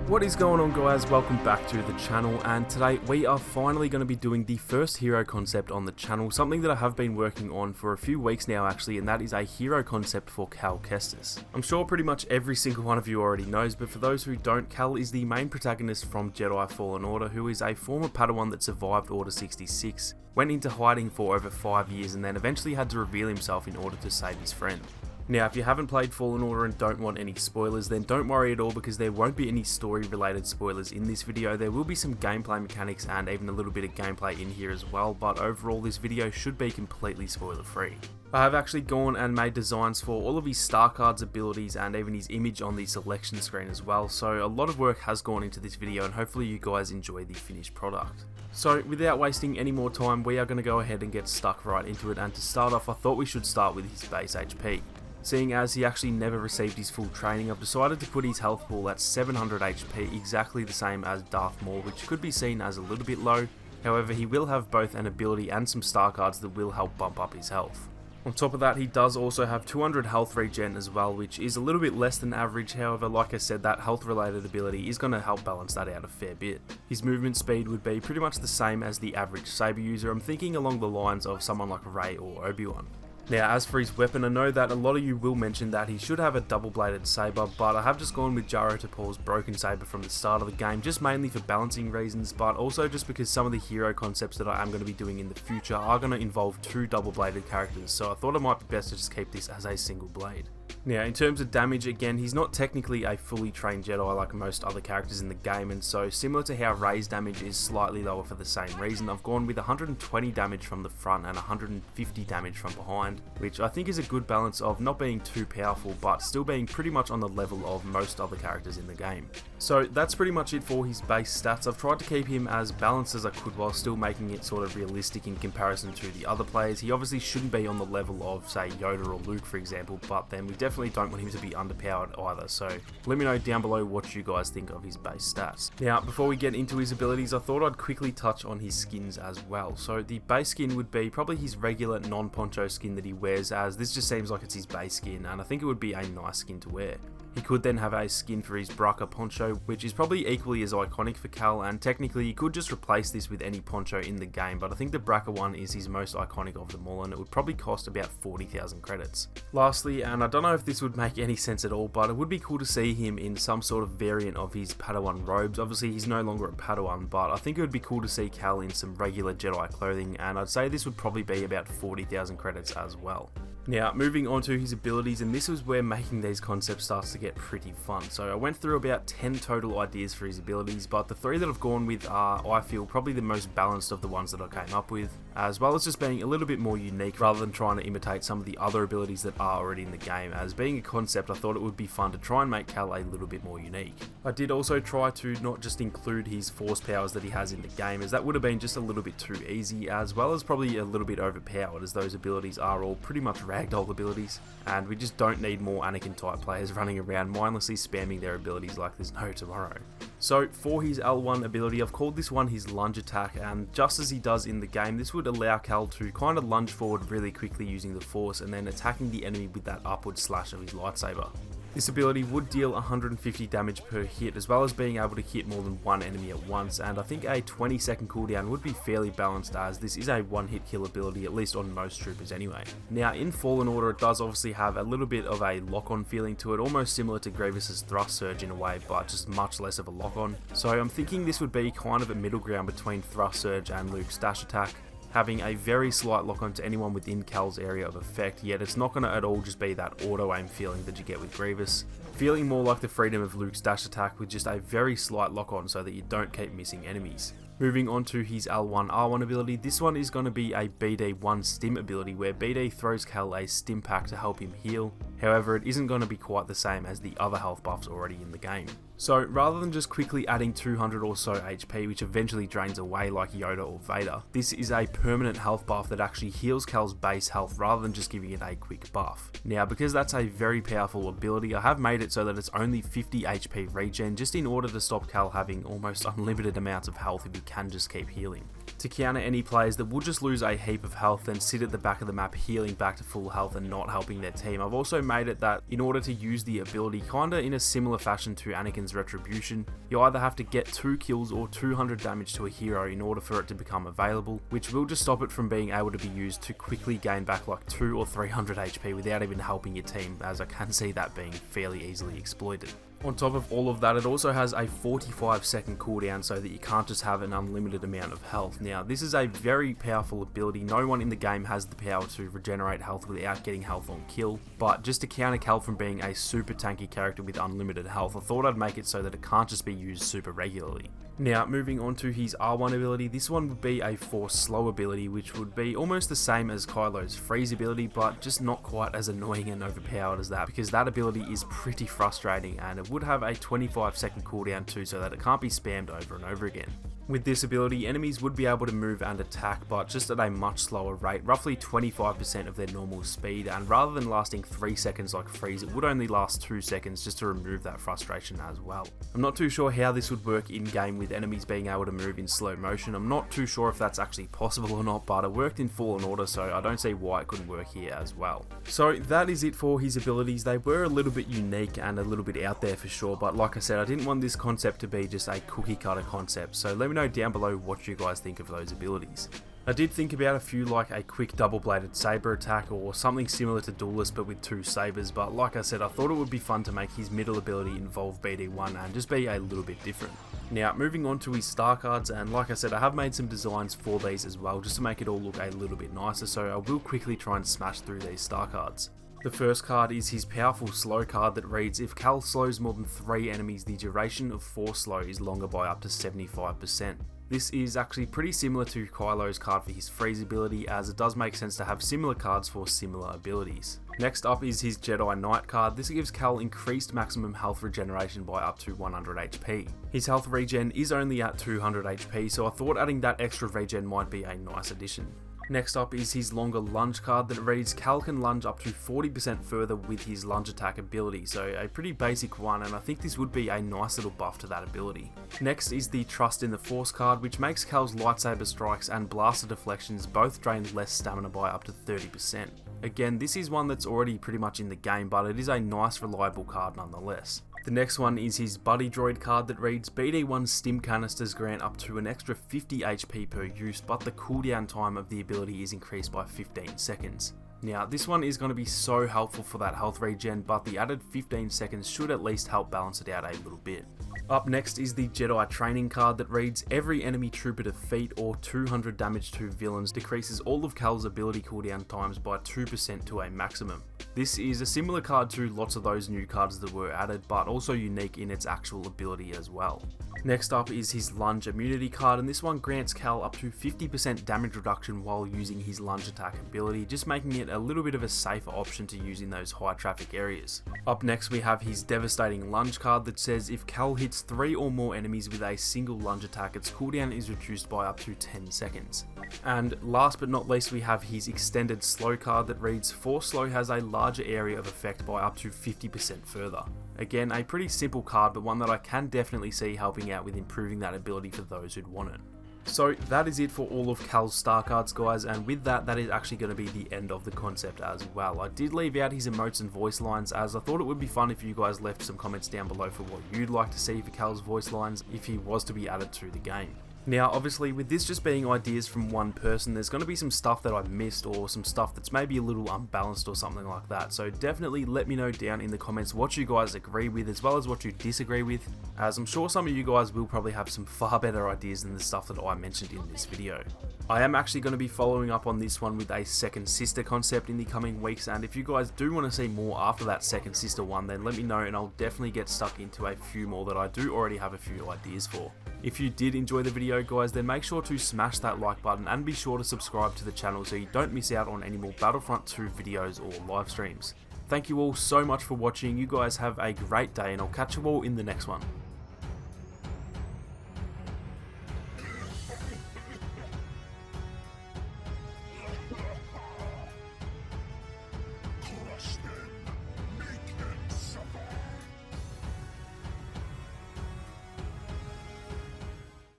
What is going on, guys? Welcome back to the channel, and today we are finally going to be doing the first hero concept on the channel, something that I have been working on for a few weeks now actually, and that is a hero concept for Cal Kestis. I'm sure pretty much every single one of you already knows, but for those who don't, Cal is the main protagonist from Jedi Fallen Order, who is a former Padawan that survived Order 66, went into hiding for over 5 years, and then eventually had to reveal himself in order to save his friend. Now, if you haven't played Fallen Order and don't want any spoilers, then don't worry at all, because there won't be any story related spoilers in this video. There will be some gameplay mechanics and even a little bit of gameplay in here as well, but overall this video should be completely spoiler free. I have actually gone and made designs for all of his star cards abilities and even his image on the selection screen as well, so a lot of work has gone into this video and hopefully you guys enjoy the finished product. So without wasting any more time, we are going to go ahead and get stuck right into it, and to start off I thought we should start with his base HP. Seeing as he actually never received his full training, I've decided to put his health pool at 700 HP, exactly the same as Darth Maul, which could be seen as a little bit low. However, he will have both an ability and some star cards that will help bump up his health. On top of that, he does also have 200 health regen as well, which is a little bit less than average. However, like I said, that health related ability is going to help balance that out a fair bit. His movement speed would be pretty much the same as the average saber user. I'm thinking along the lines of someone like Rey or Obi-Wan. Now, as for his weapon, I know that a lot of you will mention that he should have a double-bladed saber, but I have just gone with Jaro Tapal's broken saber from the start of the game, just mainly for balancing reasons, but also just because some of the hero concepts that I am going to be doing in the future are going to involve two double-bladed characters, so I thought it might be best to just keep this as a single blade. Now, in terms of damage, again, he's not technically a fully trained Jedi like most other characters in the game, and so similar to how Rey's damage is slightly lower for the same reason, I've gone with 120 damage from the front and 150 damage from behind, which I think is a good balance of not being too powerful but still being pretty much on the level of most other characters in the game. So that's pretty much it for his base stats. I've tried to keep him as balanced as I could while still making it sort of realistic in comparison to the other players. He obviously shouldn't be on the level of, say, Yoda or Luke, for example, but then we definitely don't want him to be underpowered either, so let me know down below what you guys think of his base stats. Now, before we get into his abilities, I thought I'd quickly touch on his skins as well. So the base skin would be probably his regular non-poncho skin that he wears, as this just seems like it's his base skin, and I think it would be a nice skin to wear. He could then have a skin for his Bracca poncho, which is probably equally as iconic for Cal, and technically you could just replace this with any poncho in the game, but I think the Bracca one is his most iconic of them all, and it would probably cost about 40,000 credits. Lastly, and I don't know if this would make any sense at all, but it would be cool to see him in some sort of variant of his Padawan robes. Obviously he's no longer a Padawan, but I think it would be cool to see Cal in some regular Jedi clothing, and I'd say this would probably be about 40,000 credits as well. Now, moving on to his abilities, and this is where making these concepts starts to get pretty fun. So I went through about 10 total ideas for his abilities, but the three that I've gone with are, I feel, probably the most balanced of the ones that I came up with, as well as just being a little bit more unique rather than trying to imitate some of the other abilities that are already in the game. As being a concept, I thought it would be fun to try and make Cal a little bit more unique. I did also try to not just include his force powers that he has in the game, as that would have been just a little bit too easy, as well as probably a little bit overpowered, as those abilities are all pretty much ragdoll abilities, and we just don't need more Anakin type players running around mindlessly spamming their abilities like there's no tomorrow. So for his L1 ability, I've called this one his lunge attack, and just as he does in the game, this would allow Cal to kind of lunge forward really quickly using the force and then attacking the enemy with that upward slash of his lightsaber. This ability would deal 150 damage per hit, as well as being able to hit more than one enemy at once, and I think a 20-second cooldown would be fairly balanced, as this is a one-hit kill ability, at least on most troopers anyway. Now, in Fallen Order, it does obviously have a little bit of a lock-on feeling to it, almost similar to Grievous's thrust surge in a way, but just much less of a lock-on. So I'm thinking this would be kind of a middle ground between thrust surge and Luke's dash attack, having a very slight lock-on to anyone within Cal's area of effect, yet it's not going to at all just be that auto-aim feeling that you get with Grievous, feeling more like the freedom of Luke's dash attack with just a very slight lock-on so that you don't keep missing enemies. Moving on to his L1R1 ability, this one is going to be a BD1 stim ability, where BD throws Cal a stim pack to help him heal. However, it isn't going to be quite the same as the other health buffs already in the game. So rather than just quickly adding 200 or so HP, which eventually drains away like Yoda or Vader, this is a permanent health buff that actually heals Cal's base health rather than just giving it a quick buff. Now, because that's a very powerful ability, I have made it so that it's only 50 HP regen, just in order to stop Cal having almost unlimited amounts of health if he can just keep healing. to counter any players that will just lose a heap of health and sit at the back of the map healing back to full health and not helping their team. I've also made it that in order to use the ability kinda in a similar fashion to Anakin's Retribution, you either have to get 2 kills or 200 damage to a hero in order for it to become available, which will just stop it from being able to be used to quickly gain back like 200 or 300 HP without even helping your team, as I can see that being fairly easily exploited. On top of all of that, it also has a 45-second cooldown so that you can't just have an unlimited amount of health. Now, this is a very powerful ability. No one in the game has the power to regenerate health without getting health on kill, but just to counter Cal from being a super tanky character with unlimited health, I thought I'd make it so that it can't just be used super regularly. Now, moving on to his R1 ability, this one would be a Force Slow ability, which would be almost the same as Kylo's Freeze ability, but just not quite as annoying and overpowered as that, because that ability is pretty frustrating, and it would have a 25-second cooldown too, so that it can't be spammed over and over again. With this ability, enemies would be able to move and attack, but just at a much slower rate, roughly 25% of their normal speed, and rather than lasting 3 seconds like Freeze, it would only last 2 seconds just to remove that frustration as well. I'm not too sure how this would work in-game with enemies being able to move in slow motion. I'm not too sure if that's actually possible or not, but it worked in Fallen Order, so I don't see why it couldn't work here as well. So that is it for his abilities. They were a little bit unique and a little bit out there for sure, but like I said, I didn't want this concept to be just a cookie cutter concept, so let me know down below what you guys think of those abilities. I did think about a few like a quick double-bladed saber attack or something similar to Duelist but with 2 sabers, but like I said, I thought it would be fun to make his middle ability involve BD1 and just be a little bit different. Now, moving on to his star cards, and like I said, I have made some designs for these as well just to make it all look a little bit nicer, so I will quickly try and smash through these star cards. The first card is his powerful slow card that reads, if Cal slows more than 3 enemies, the duration of Force Slow is longer by up to 75%. This is actually pretty similar to Kylo's card for his Freeze ability, as it does make sense to have similar cards for similar abilities. Next up is his Jedi Knight card. This gives Cal increased maximum health regeneration by up to 100 HP. His health regen is only at 200 HP, so I thought adding that extra regen might be a nice addition. Next up is his longer lunge card that reads, Cal can lunge up to 40% further with his lunge attack ability, so a pretty basic one, and I think this would be a nice little buff to that ability. Next is the Trust in the Force card, which makes Cal's lightsaber strikes and blaster deflections both drain less stamina by up to 30%. Again, this is one that's already pretty much in the game, but it is a nice reliable card nonetheless. The next one is his Buddy Droid card that reads, BD1 stim canisters grant up to an extra 50 HP per use, but the cooldown time of the ability is increased by 15 seconds. Now, this one is going to be so helpful for that health regen, but the added 15 seconds should at least help balance it out a little bit. Up next is the Jedi Training card that reads, every enemy trooper defeat or 200 damage to villains decreases all of Cal's ability cooldown times by 2% to a maximum. This is a similar card to lots of those new cards that were added, but also unique in its actual ability as well. Next up is his Lunge Immunity card, and this one grants Cal up to 50% damage reduction while using his lunge attack ability, just making it a little bit of a safer option to use in those high traffic areas. Up next we have his Devastating Lunge card that says, if Cal hits 3 or more enemies with a single lunge attack, its cooldown is reduced by up to 10 seconds. And last but not least, we have his Extended Slow card that reads, Force Slow has a larger area of effect by up to 50% further. Again, a pretty simple card, but one that I can definitely see helping out with improving that ability for those who'd want it. So that is it for all of Cal's star cards, guys, and with that, that is actually going to be the end of the concept as well. I did leave out his emotes and voice lines, as I thought it would be fun if you guys left some comments down below for what you'd like to see for Cal's voice lines if he was to be added to the game. Now, obviously, with this just being ideas from one person, there's going to be some stuff that I've missed or some stuff that's maybe a little unbalanced or something like that. So definitely let me know down in the comments what you guys agree with as well as what you disagree with, as I'm sure some of you guys will probably have some far better ideas than the stuff that I mentioned in this video. I am actually going to be following up on this one with a Second Sister concept in the coming weeks, and if you guys do want to see more after that Second Sister one, then let me know and I'll definitely get stuck into a few more that I do already have a few ideas for. If you did enjoy the video, guys, then make sure to smash that like button and be sure to subscribe to the channel so you don't miss out on any more Battlefront 2 videos or live streams. Thank you all so much for watching. You guys have a great day, and I'll catch you all in the next one.